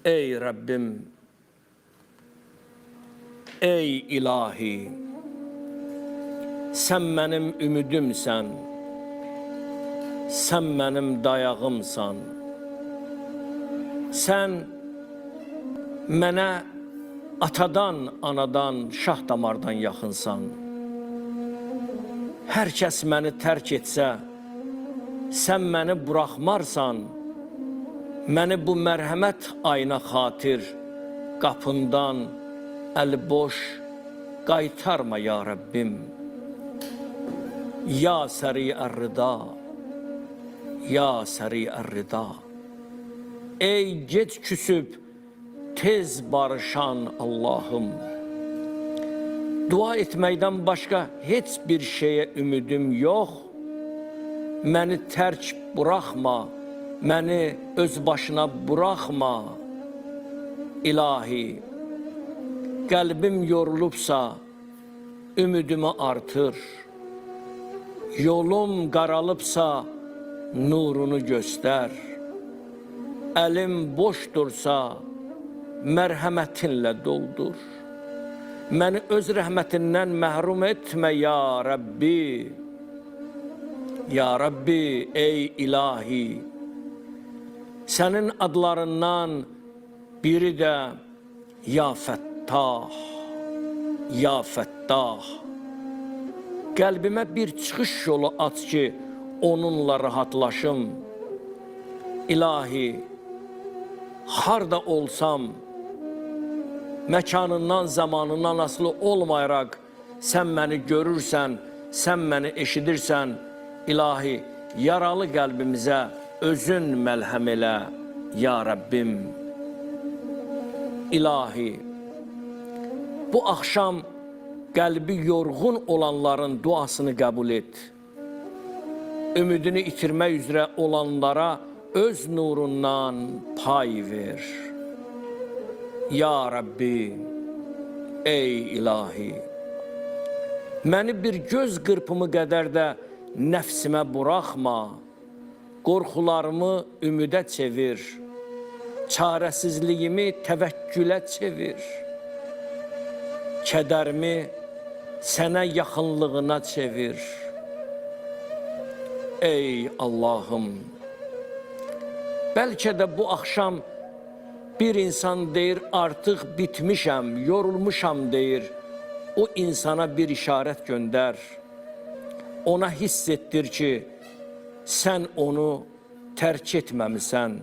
Ey Rabbim, ey ilahi, sən mənim ümidimsən, sən mənim dayağımsan. Sən mənə atadan, anadan, şah damardan yaxınsan. Hər kəs məni tərk etsə, sən məni buraxmarsan. Məni bu mərhəmət ayına xatir qapından əli boş qaytarma ya Rabbim. Ya səri'ər-rida, ya səri'ər-rida. Ey gec küsüb tez barışan Allahım. Dua etməkdən başqa heç bir şeyə ümidim yox. Məni tərk buraxma, məni öz başına buraxma. İlahi, qəlbim yorulubsa, ümidimi artır. Yolum qaralıbsa, nurunu göstər. Əlim boşdursa, mərhəmətinlə doldur. Məni öz rəhmətindən məhrum etmə ya Rabbi. Ya Rabbi, ey ilahi, sənin adlarından biri də ya Fəttah, ya Fəttah. Qəlbimə bir çıxış yolu aç ki, onunla rahatlaşım. İlahi, harda olsam, məkanından, zamanından asılı olmayaraq, sən məni görürsən, sən məni eşidirsən. İlahi, yaralı qəlbimizə özün məlhəm elə, ya Rabbim. İlahi, bu axşam qəlbi yorğun olanların duasını qəbul et. Ümidini itirmək üzrə olanlara öz nurundan pay ver. Ya Rabbi, ey ilahi, məni bir göz qırpımı qədər də nəfsimə buraxma, qorxularımı ümidə çevir, çarəsizliyimi təvəkkülə çevir, kədərimi sənə yaxınlığına çevir. Ey Allahım, bəlkə də bu axşam bir insan deyir, artıq bitmişəm, yorulmuşam deyir. O insana bir işarət göndər. Ona hiss etdir ki, sən onu tərk etməmisən.